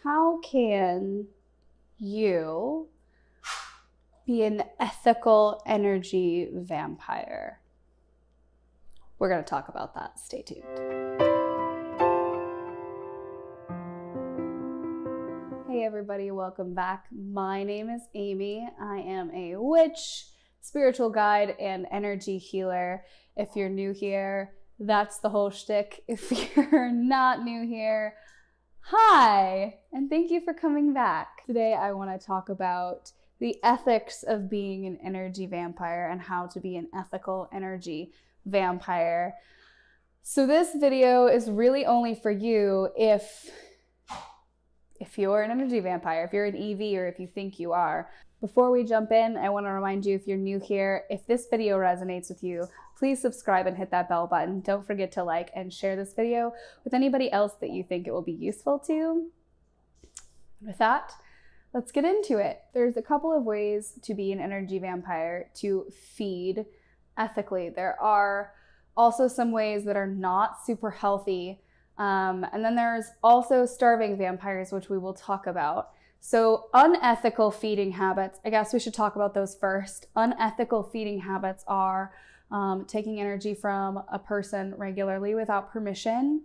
how can you be an ethical energy vampire? We're going to talk about that. Stay tuned. Hey everybody, welcome back. My name is Amy. I am a witch, spiritual guide, and energy healer. If you're new here, that's the whole shtick. If you're not new here, hi, and thank you for coming back. Today I want to talk about the ethics of being an energy vampire and how to be an ethical energy vampire. So this video is really only for you if you're an energy vampire, if you're an EV, or if you think you are. Before we jump in, I want to remind you, if you're new here, if this video resonates with you, please subscribe and hit that bell button. Don't forget to like and share this video with anybody else that you think it will be useful to. With that, let's get into it. There's a couple of ways to be an energy vampire to feed ethically. There are also some ways that are not super healthy. And then there's also starving vampires, which we will talk about. So unethical feeding habits, I guess we should talk about those first. Unethical feeding habits are taking energy from a person regularly without permission,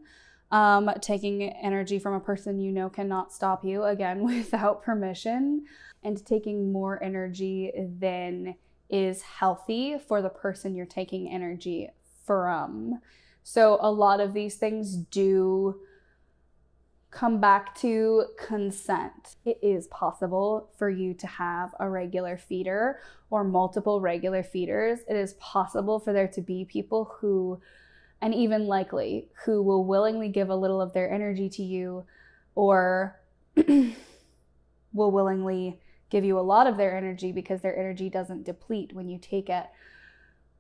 taking energy from a person you know cannot stop you, again, without permission, and taking more energy than is healthy for the person you're taking energy from. So a lot of these things do come back to consent. It is possible for you to have a regular feeder or multiple regular feeders. It is possible for there to be people who, and even likely, who will willingly give a little of their energy to you, or will willingly give you a lot of their energy because their energy doesn't deplete when you take it.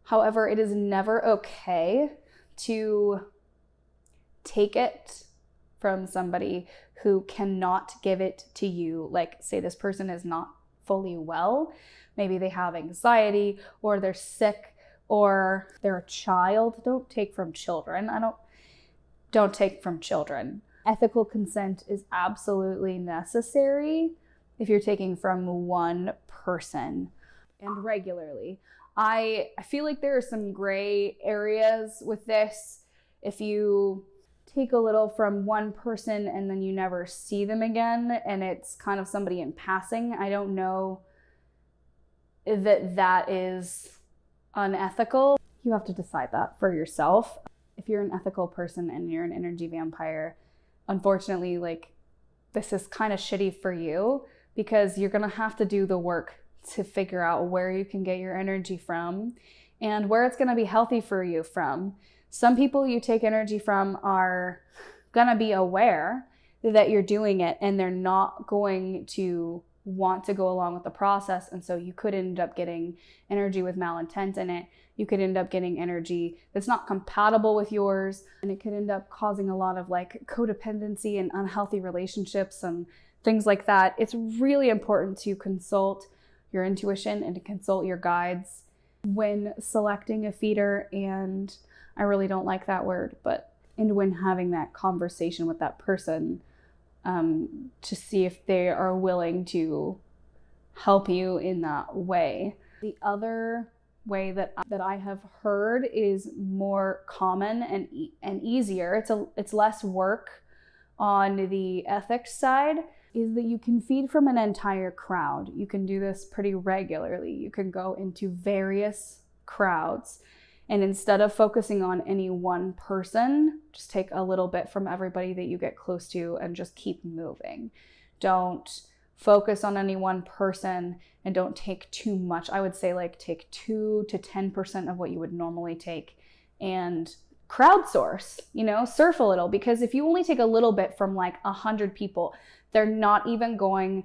However, it is never okay to take it from somebody who cannot give it to you. Like, say this person is not fully well. Maybe they have anxiety, or they're sick, or they're a child. Don't take from children. Don't take from children. Ethical consent is absolutely necessary if you're taking from one person, and regularly. I feel like there are some gray areas with this. If you take a little from one person and then you never see them again, and it's kind of somebody in passing, I don't know that is unethical. You have to decide that for yourself. If you're an ethical person and you're an energy vampire, unfortunately, like, this is kind of shitty for you, because you're gonna have to do the work to figure out where you can get your energy from and where it's gonna be healthy for you from. Some people you take energy from are gonna be aware that you're doing it, and they're not going to want to go along with the process. And so you could end up getting energy with malintent in it. You could end up getting energy that's not compatible with yours, and it could end up causing a lot of like codependency and unhealthy relationships and things like that. It's really important to consult your intuition and to consult your guides when selecting a feeder, and I really don't like that word, and when having that conversation with that person, to see if they are willing to help you in that way. The other way that I have heard is more common and easier. It's less work on the ethics side, is that you can feed from an entire crowd. You can do this pretty regularly. You can go into various crowds, and instead of focusing on any one person, just take a little bit from everybody that you get close to and just keep moving. Don't focus on any one person, and don't take too much. I would say like take 2 to 10% of what you would normally take, and crowdsource, surf a little, because if you only take a little bit from like 100 people, they're not even going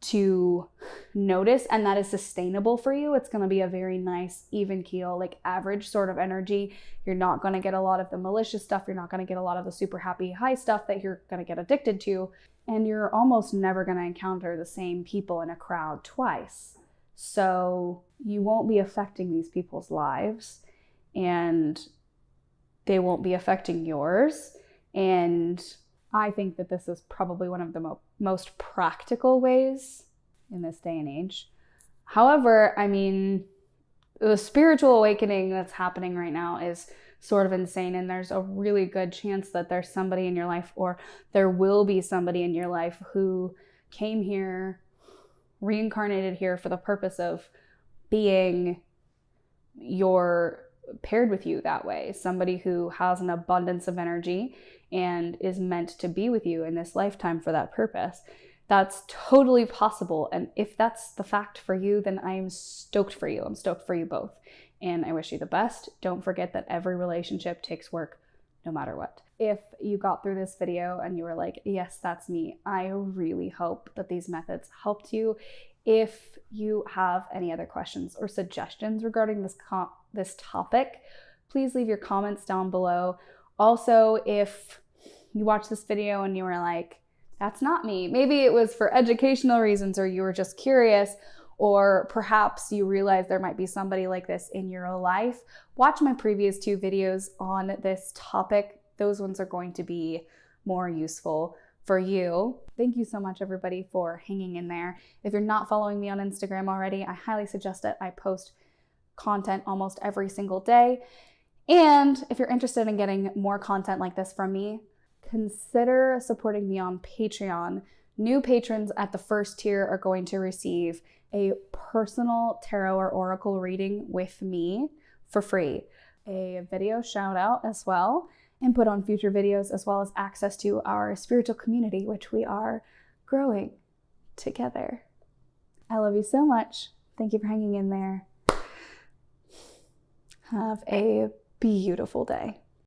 to notice, and that is sustainable for you. It's going to be a very nice, even keel, like average sort of energy. You're not going to get a lot of the malicious stuff. You're not going to get a lot of the super happy high stuff that you're going to get addicted to. And you're almost never going to encounter the same people in a crowd twice. So you won't be affecting these people's lives, and they won't be affecting yours. And I think that this is probably one of the most practical ways in this day and age. However, I mean, the spiritual awakening that's happening right now is sort of insane, and there's a really good chance that there's somebody in your life, or there will be somebody in your life who came here, reincarnated here for the purpose of being paired with you that way. Somebody who has an abundance of energy and is meant to be with you in this lifetime for that purpose. That's totally possible. And if that's the fact for you, then I am stoked for you. I'm stoked for you both. And I wish you the best. Don't forget that every relationship takes work no matter what. If you got through this video and you were like, yes, that's me, I really hope that these methods helped you. If you have any other questions or suggestions regarding this topic, please leave your comments down below. Also, if you watched this video and you were like, that's not me, maybe it was for educational reasons, or you were just curious, or perhaps you realize there might be somebody like this in your life, watch my previous 2 videos on this topic. Those ones are going to be more useful for you. Thank you so much, everybody, for hanging in there. If you're not following me on Instagram already, I highly suggest it. I post content almost every single day. And if you're interested in getting more content like this from me, consider supporting me on Patreon. New patrons at the first tier are going to receive a personal tarot or oracle reading with me for free, a video shout out as well, input on future videos, as well as access to our spiritual community, which we are growing together. I love you so much. Thank you for hanging in there. Have a beautiful day.